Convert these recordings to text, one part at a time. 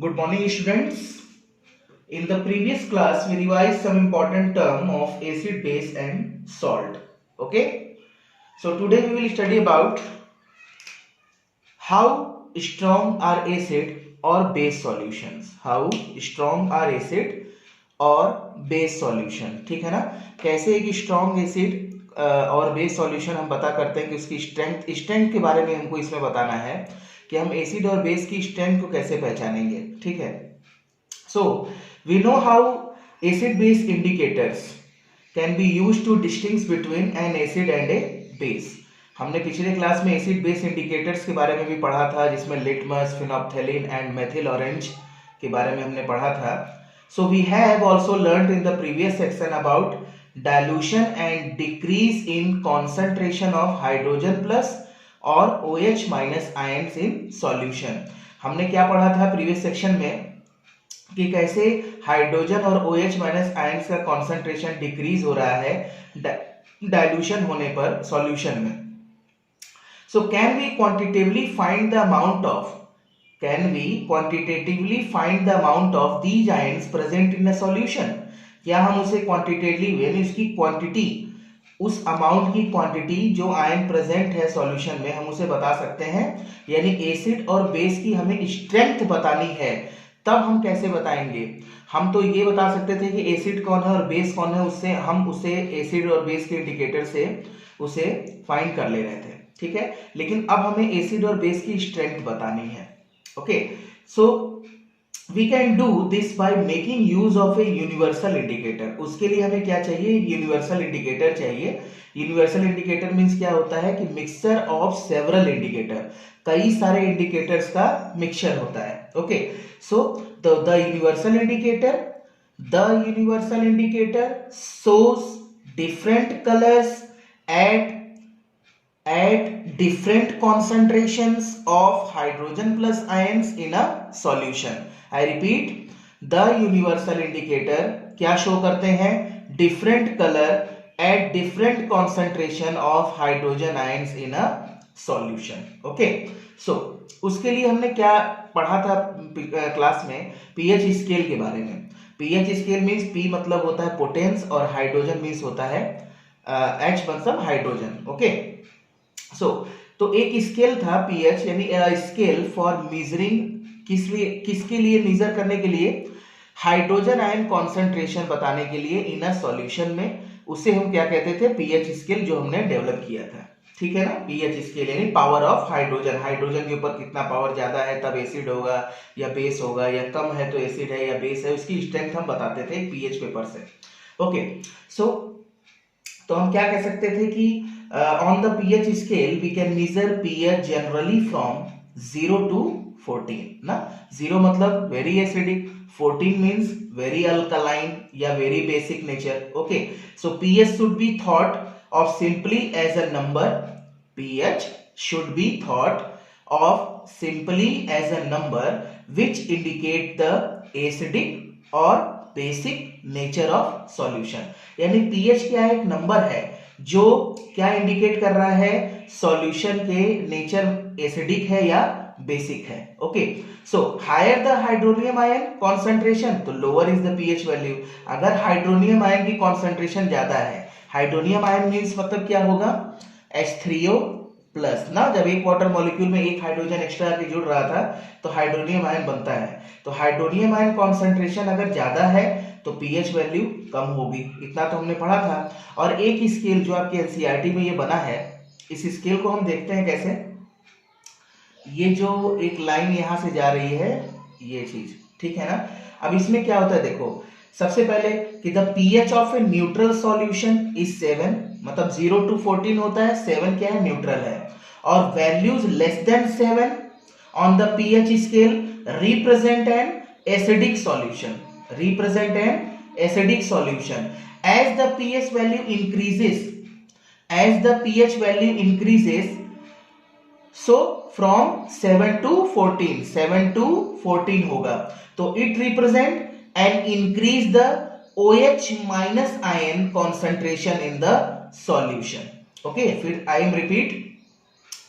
Good morning, students. In the previous class, we revised some important term of acid, base, and salt. Okay. So today we will study about how strong are acid or base solutions. How strong are acid और base solution. ठीक है ना. कैसे एक strong acid और base solution हम पता करते हैं कि उसकी स्ट्रेंथ के बारे में हमको इसमें बताना है कि हम एसिड और बेस की स्ट्रेंथ को कैसे पहचानेंगे. ठीक है. So we know how acid base indicators can be used to distinguish between an acid and a base. हमने पिछले क्लास में एसिड बेस इंडिकेटर्स के बारे में भी पढ़ा था, जिसमें लिटमस, फिनोप्थेलिन एंड मेथिल ऑरेंज के बारे में हमने पढ़ा था. So we have also learnt in the previous section about dilution and decrease in concentration of hydrogen plus or OH minus ions in solution. हमने क्या पढ़ा था प्रीवियस सेक्शन में कि कैसे हाइड्रोजन और OH माइनस आयंस का कॉन्सेंट्रेशन डिक्रीज हो रहा है डाइल्यूशन होने पर सॉल्यूशन में. So can we quantitatively find the amount of these ions present in a solution? क्या हम उसे क्वांटिटेटिवली यानी उसकी क्वांटिटी, उस अमाउंट की क्वांटिटी जो आयन प्रेजेंट है सॉल्यूशन में, हम उसे बता सकते हैं. यानी एसिड और बेस की हमें स्ट्रेंथ बतानी है. तब हम कैसे बताएंगे? हम तो ये बता सकते थे कि एसिड कौन है और बेस कौन है, उससे हम उसे एसिड और बेस के इंडिकेटर से उसे फाइंड कर ले रहे थे. ठीक है. लेकिन अब हमें एसिड और बेस की स्ट्रेंथ बतानी है. Okay, so we can do this by making use of a universal indicator. उसके लिए हमें क्या चाहिए? यूनिवर्सल इंडिकेटर चाहिए. यूनिवर्सल इंडिकेटर मीन्स क्या होता है कि मिक्सचर ऑफ सेवरल इंडिकेटर, कई सारे इंडिकेटर्स का मिक्सचर होता है. Okay, so the universal indicator shows different colors at different concentrations of hydrogen plus ions in a solution. I repeat, the universal indicator क्या शो करते हैं? different color at different concentration of hydrogen ions in a solution. Okay, so उसके लिए हमने क्या पढ़ा था class में? pH स्केल के बारे में. pH स्केल मीन्स P मतलब होता है पोटेंस और हाइड्रोजन मीन्स होता है H मतलब हाइड्रोजन. ओके, तो एक स्केल था पीएच, यानी स्केल फॉर मेजरिंग किसके लिए मेजर करने के लिए? हाइड्रोजन आयन कॉन्सेंट्रेशन बताने के लिए इन अ सॉल्यूशन में. उसे हम क्या कहते थे? पीएच स्केल, जो हमने डेवलप किया था. ठीक है ना. पीएच स्केल यानी पावर ऑफ हाइड्रोजन, हाइड्रोजन के ऊपर कितना पावर ज्यादा है तब एसिड होगा या बेस होगा, या कम है तो एसिड है या बेस है, उसकी स्ट्रेंथ हम बताते थे पीएच पेपर से. ओके, सो तो हम क्या कह सकते थे कि on the pH scale we can measure pH generally from 0 to 14 ना. 0 मतलब very acidic, 14 means very alkaline या very basic nature. Okay, so pH should be thought of simply as a number. pH should be thought of simply as a number which indicate the acidic or basic nature of solution. यानी pH क्या है? एक number है जो क्या indicate कर रहा है? सॉल्यूशन के नेचर एसिडिक है या बेसिक है. Okay, so higher the hydronium ion concentration तो lower is the pH value. अगर हाइड्रोनियम आयन की कॉन्सेंट्रेशन ज्यादा है, हाइड्रोनियम आयन मींस मतलब क्या होगा? H3O प्लस ना. जब एक वाटर मॉलिक्यूल में एक हाइड्रोजन एक्स्ट्रा आके जुड़ रहा था तो हाइड्रोनियम आयन बनता है. तो हाइड्रोनियम आयन कॉन्सेंट्रेशन अगर ज्यादा है तो पीएच वैल्यू कम होगी. इतना तो हमने पढ़ा था. और एक स्केल जो आपके एनसीईआरटी में ये बना है, इस स्केल को हम देखते हैं कैसे. ये जो एक लाइन यहां से जा रही है, ये चीज, ठीक है ना. अब इसमें क्या होता है देखो, सबसे पहले कि the pH of a neutral solution is 7, मतलब 0 to 14 होता है. 7 क्या है? न्यूट्रल है. और values less than 7 on the pH scale represent an acidic solution. Represent an acidic solution. As the pH value increases, so from 7 to 14 होगा, तो it represent and increase the OH minus ion concentration in the solution. Okay, फिर I am repeat,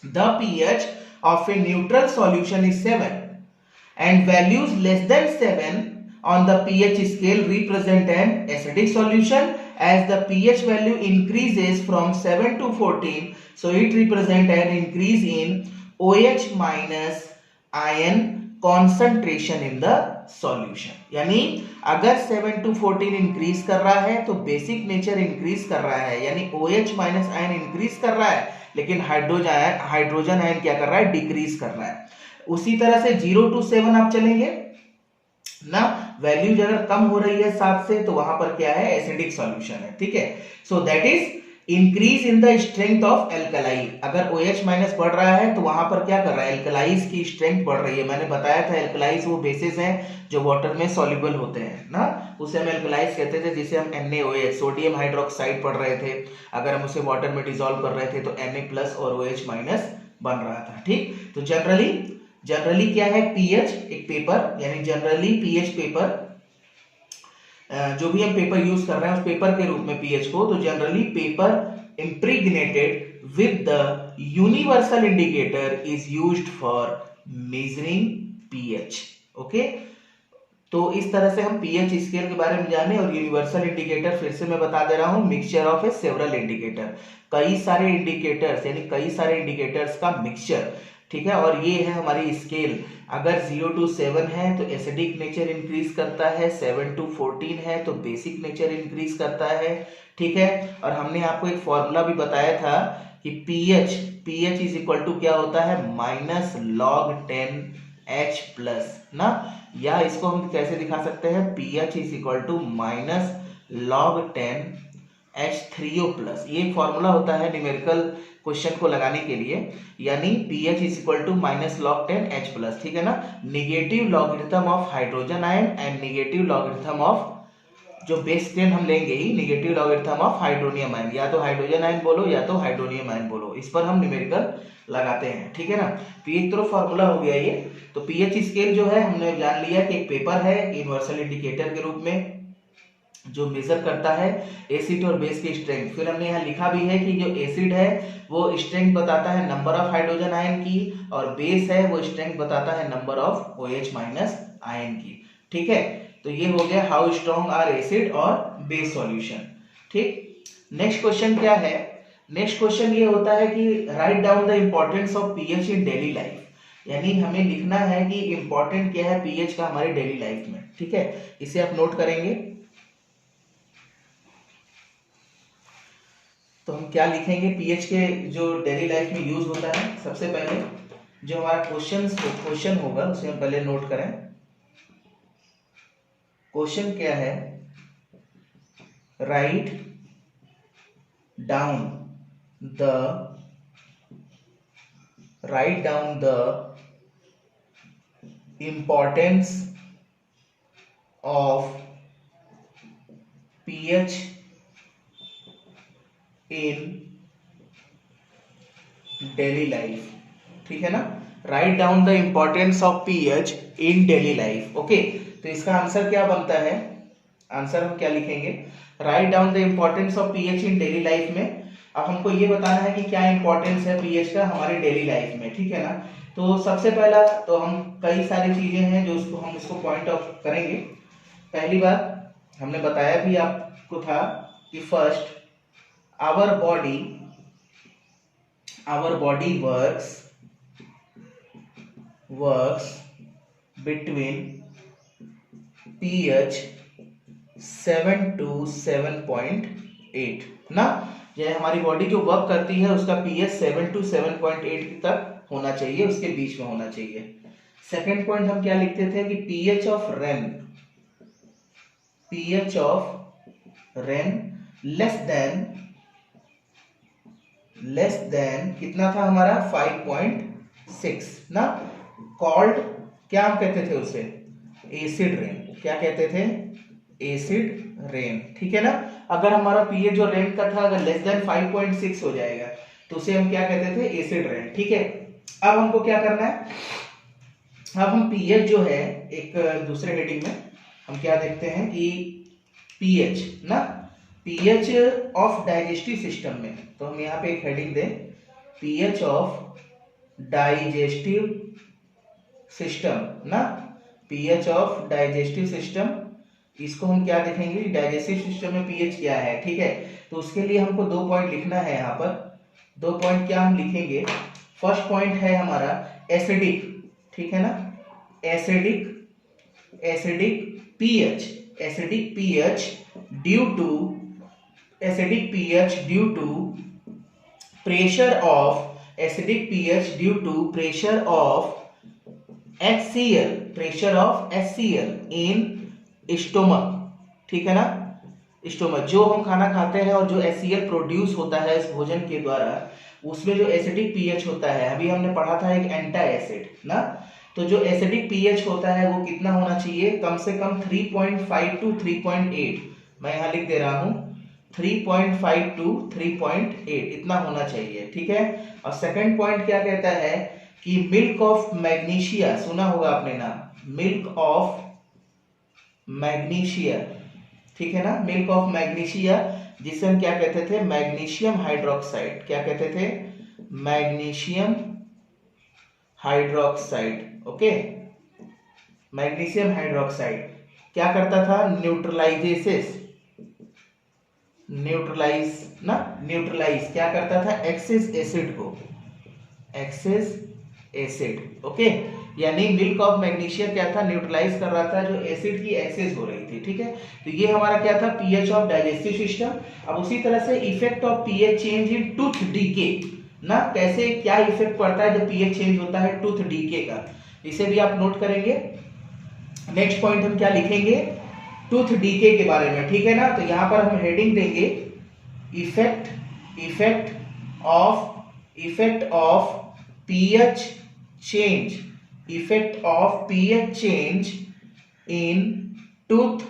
the pH of a neutral solution is 7 and values less than 7 on the pH scale represent an acidic solution. As the pH value increases from 7 to 14, so it represent an increase in OH minus ion concentration in the solution. यानी अगर 7 to 14 increase कर रहा है तो basic nature increase कर रहा है, यानी OH माइनस आयन इंक्रीज कर रहा है, लेकिन हाइड्रोजन आयन क्या कर रहा है, डिक्रीज कर रहा है। उसी तरह से 0 to 7 आप चलेंगे ना, वैल्यूज अगर कम हो रही है 7 से तो वहां पर क्या है, एसिडिक सॉल्यूशन है, ठीक है। So that is increase in the strength of alkali. अगर OH माइनस बढ़ रहा है तो वहां पर क्या कर रहा है, एल्कलाइज की स्ट्रेंथ बढ़ रही है। मैंने बताया था एल्कलाइज वो बेसिस हैं जो वाटर में सॉल्युबल होते हैं ना, उसे हम एल्कलाइज कहते थे। जिसे हम NaOH सोडियम हाइड्रोक्साइड पढ़ रहे थे, अगर हम उसे वाटर में डिसॉल्व कर रहे थे तो Na+ और OH- बन रहा था, ठीक। तो जनरली क्या है, पीएच एक पेपर, यानी जनरली पीएच पेपर जो भी हम पेपर यूज कर रहे हैं उस पेपर के रूप में पीएच को, तो generally paper impregnated with the universal indicator is used for measuring pH. Okay, तो इस तरह से हम पीएच स्केल के बारे में जाने। और यूनिवर्सल इंडिकेटर फिर से मैं बता दे रहा हूं, mixture of A several indicator, कई सारे इंडिकेटर्स, यानी कई सारे इंडिकेटर्स का मिक्सचर, ठीक है। और ये है हमारी स्केल। अगर 0 to 7 है तो एसिडिक नेचर इंक्रीज करता है, 7 to 14 है तो बेसिक नेचर इंक्रीज करता है, ठीक है। और हमने आपको एक फॉर्मूला भी बताया था कि पीएच इज इक्वल टू क्या होता है, -log10H+ ना, या इसको हम कैसे दिखा सकते हैं, pH is equal to -log10H3O+। ये फॉर्मूला होता है न्यूमेरिकल क्वेश्चन को लगाने के लिए, यानी pH is equal to -log10H+, ठीक है ना। Negative logarithm of hydrogen ion and negative logarithm of जो बेस 10 हम लेंगे ही, negative logarithm of hydronium ion, या तो हाइड्रोजन आयन बोलो या तो हाइड्रोनियम आयन बोलो, इस पर हम न्यूमेरिकल लगाते हैं, ठीक है ना। तो एक तरफ फॉर्मूला हो गया ये। तो पीएच स्केल जो है हमने जान लिया कि एक पेपर है यूनिवर्सल इंडिकेटर के रूप में जो मेजर करता है एसिड और बेस की स्ट्रेंथ। फिर हमने यहाँ लिखा भी है कि जो एसिड है वो स्ट्रेंथ बताता है नंबर ऑफ हाइड्रोजन आयन की, और बेस है वो स्ट्रेंथ बताता है नंबर ऑफ OH- आयन की, ठीक है। तो ये हो गया हाउ स्ट्रॉन्ग आर एसिड और बेस सॉल्यूशन, ठीक। नेक्स्ट क्वेश्चन क्या है, नेक्स्ट क्वेश्चन ये होता है कि write down the importance of pH in daily life, यानी हमें लिखना है कि इंपॉर्टेंट क्या है पीएच का हमारे डेली लाइफ में, ठीक है। इसे आप नोट करेंगे। तो हम क्या लिखेंगे पीएच के जो डेली लाइफ में यूज होता है। सबसे पहले जो हमारा क्वेश्चन होगा उसे हम पहले नोट करें। क्वेश्चन क्या है, write down the importance of pH in daily life, ठीक है ना। Write down the importance of pH in daily life. Okay, तो इसका आंसर क्या बनता है, आंसर हम क्या लिखेंगे, write down the importance of pH in daily life में। अब हमको ये बताना है कि क्या इंपॉर्टेंस है पीएच का हमारे डेली लाइफ में, ठीक है ना। तो सबसे पहला तो हम कई सारी चीजें हैं जो उसको हम इसको पॉइंट आउट करेंगे। पहली बात हमने बताया भी आपको था कि first hour body works between pH 7 to 7.8 ना। ये हमारी बॉडी जो वर्क करती है उसका pH 7 to 7.8 तक होना चाहिए, उसके बीच में होना चाहिए। सेकेंड पॉइंट हम क्या लिखते थे कि pH of rain less than कितना था हमारा 5.6 ना। कॉल्ड क्या हम कहते थे उसे, एसिड रेन। क्या कहते थे, एसिड रेन, ठीक है ना। अगर हमारा पीएच जो रेन का था अगर लेस देन 5.6 हो जाएगा तो उसे हम क्या कहते थे, एसिड रेन, ठीक है। अब हमको क्या करना है, अब हम पीएच जो है एक दूसरे हेडिंग में हम क्या देखते हैं कि पीएच ना, पीएच ऑफ डाइजेस्टिव सिस्टम में। तो हम यहाँ पे एक हेडिंग दें, पीएच ऑफ डाइजेस्टिव सिस्टम ना, पीएच ऑफ डाइजेस्टिव सिस्टम, इसको हम क्या देखेंगे, डाइजेस्टिव सिस्टम में पीएच क्या है, ठीक है। तो उसके लिए हमको 2 पॉइंट लिखना है, यहाँ पर 2 पॉइंट क्या हम लिखेंगे। फर्स्ट पॉइंट है हमारा एसिडिक, ठीक है ना, acidic pH, acidic pH due to pressure of acidic pH due to pressure of HCl in stomach, ठीक है ना, स्टोमक। जो हम खाना खाते हैं और जो HCl प्रोड्यूस होता है इस भोजन के द्वारा, उसमें जो एसिडिक पीएच होता है, अभी हमने पढ़ा था एक एंटी एसिड ना, तो जो एसिडिक पीएच होता है वो कितना होना चाहिए, कम से कम 3.5 टू 3.8, मैं यहाँ लिख दे रहा हूँ 3.5 टू 3.8 इतना होना चाहिए, ठीक है। और सेकंड पॉइंट क्या कहता है कि मिल्क ऑफ मैग्नीशिया, सुना होगा आपने नाम, मिल्क ऑफ मैग्नीशिया, ठीक है ना, मिल्क ऑफ मैग्नीशिया, जिसे हम क्या कहते थे, मैग्नीशियम हाइड्रोक्साइड, क्या कहते थे, magnesium hydroxide, okay. Magnesium hydroxide क्या करता था, न्यूट्रलाइज क्या करता था, एक्सेस एसिड को, एक्सेस एसिड, ओके। यानी मिल्क ऑफ मैग्नीशिया क्या था, न्यूट्रलाइज कर रहा था जो एसिड की एक्सेस हो रही थी, ठीक है। तो ये हमारा क्या था, पीएच ऑफ डाइजेस्टिव सिस्टम। अब उसी तरह से effect of pH change in tooth decay ना, कैसे क्या इफेक्ट पड़ता है जब पीएच चेंज होता है टूथ डीके का, इसे भी आप नोट करेंगे। नेक्स्ट पॉइंट हम क्या लिखेंगे, टूथ डीके के बारे में, ठीक है ना। तो यहां पर हम हेडिंग देंगे effect of pH change, effect of pH change in tooth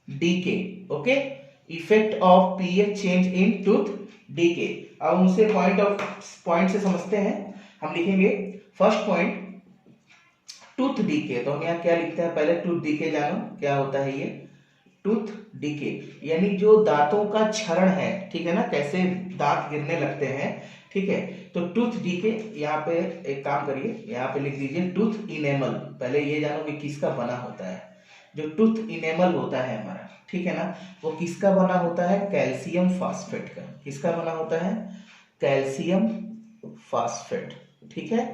decay, okay, effect of pH change in tooth decay। अब हम उसे पॉइंट से समझते हैं, हम लिखेंगे फर्स्ट पॉइंट टूथ डीके। तो हम यहाँ क्या लिखते हैं, पहले टूथ डीके जानो क्या होता है, ये टूथ डीके यानी जो दांतों का क्षरण है, ठीक है ना, कैसे दांत गिरने लगते हैं, ठीक है। तो टूथ डीके, यहाँ पे एक काम करिए, यहाँ पे लिख दीजिए टूथ इनेमल। पहले ये जानो कि किसका बना होता है, जो टूथ इनेमल होता है हमारा, ठीक है ना, वो किसका बना होता है, कैल्शियम फास्फेट का। किसका बना होता है, कैल्शियम फास्फेट, ठीक है,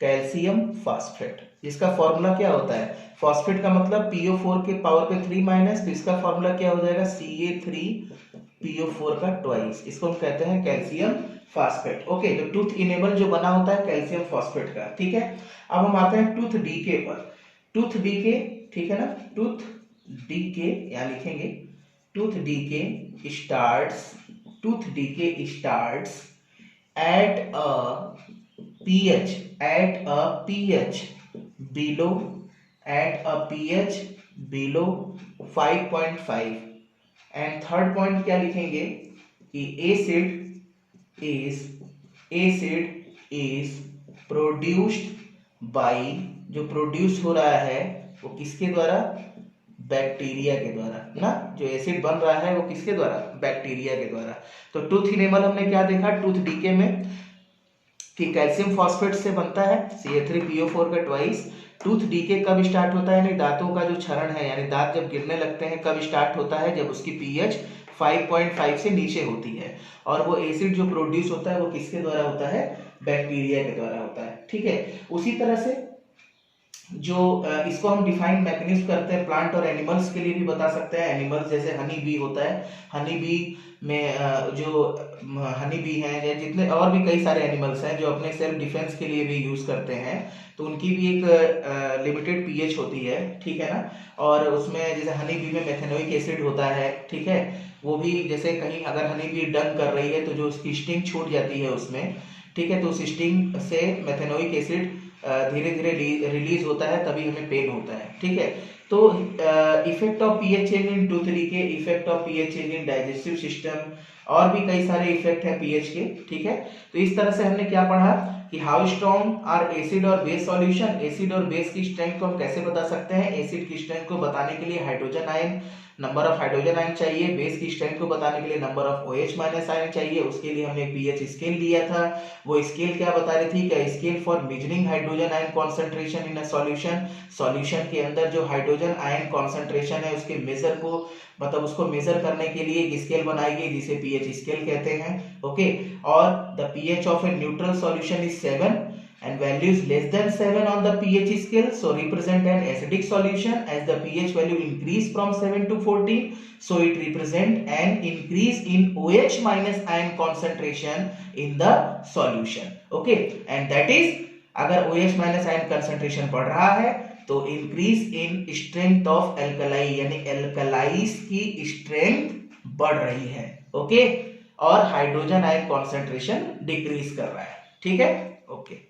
कैल्शियम फास्फेट। इसका फॉर्मूला क्या होता है, फास्फेट का मतलब PO4 के पावर पे 3 माइनस, तो इसका फॉर्मूला क्या हो जाएगा, Ca3PO4 का ट्वाइस, इसको हम कहते हैं कैल्शियम फास्फेट, ओके। तो टूथ इनेबल जो बना होता है कैल्शियम फास्फेट का, ठीक है। अब हम आते हैं टूथ डीके पर। टूथ डीके, ठीक है ना, टूथ डीके यहाँ लिखेंगे, tooth decay starts at a pH below 5.5। And third point क्या लिखेंगे कि एसिड इज प्रोड्यूस्ड बाय, जो प्रोड्यूस हो रहा है वो किसके द्वारा, बैक्टीरिया के द्वारा ना, जो एसिड बन रहा है वो किसके द्वारा, बैक्टीरिया के द्वारा। तो टूथ इनेमल हमने क्या देखा टूथ डीके में कि कैल्शियम फॉस्फेट से बनता है Ca3PO4 का ट्वाइस। टूथ डीके कब स्टार्ट होता है, यानी दांतों का जो क्षरण है, यानी दांत जब गिरने लगते हैं, कब स्टार्ट होता है, जब उसकी pH 5.5 से नीचे होती है। और वो एसिड जो प्रोड्यूस होता है वो किसके द्वारा होता है, बैक्टीरिया के द्वारा होता है, ठीक है। उसी तरह से जो इसको हम डिफाइन मैकेनिज्म करते हैं प्लांट और एनिमल्स के लिए भी बता सकते हैं। एनिमल्स जैसे हनी बी होता है, हनी बी में जो हनी बी हैं या जितने और भी कई सारे एनिमल्स हैं जो अपने सेल्फ डिफेंस के लिए भी यूज करते हैं, तो उनकी भी एक लिमिटेड पीएच होती है, ठीक है ना। और उसमें जैसे हनी बी में मेथेनोइक एसिड होता है, ठीक है, वो भी जैसे कहीं अगर हनी बी डंक कर रही है तो जो उसकी स्टिंग छूट जाती है उसमें, ठीक है, तो उस स्टिंग से मेथेनोइक एसिड धीरे धीरे रिलीज होता है, तभी हमें पेन होता है, ठीक है। तो effect of pH change in tooth decay, effect of pH change in digestive system, और भी कई सारे इफेक्ट है पीएच के, ठीक है। तो इस तरह से हमने क्या पढ़ा कि हाउ स्ट्रॉन्ग आर एसिड और बेस सॉल्यूशन, एसिड और बेस की स्ट्रेंथ को हम कैसे बता सकते हैं। एसिड की स्ट्रेंथ को बताने के लिए hydrogen ion number of hydrogen ion चाहिए, बेस की स्ट्रेंथ को बताने के लिए number of OH minus ion चाहिए, उसके लिए हमने pH स्केल लिया था। वो स्केल क्या बता रही थी, क्या scale for measuring hydrogen ion concentration in a solution, solution के अंदर जो हाइड्रोजन आयन कॉन्सेंट्रेशन है उसके मेजर को, मतलब उसको मेजर करने के लिए एक स्केल बनाई गई जिसे pH स्केल कहते हैं। ओके, और the pH of a neutral solution is 7 and value is less than 7 on the pH scale, so represent an acidic solution. As the pH value increase from 7 to 14, so it represent an increase in OH minus ion concentration in the solution. Okay, and that is अगर OH minus ion concentration बढ़ रहा है तो increase in strength of alkali, यानी alkalis की strength बढ़ रही है। ओके, और हाइड्रोजन आयन concentration डिक्रीज कर रहा है। ठीक है, ओके।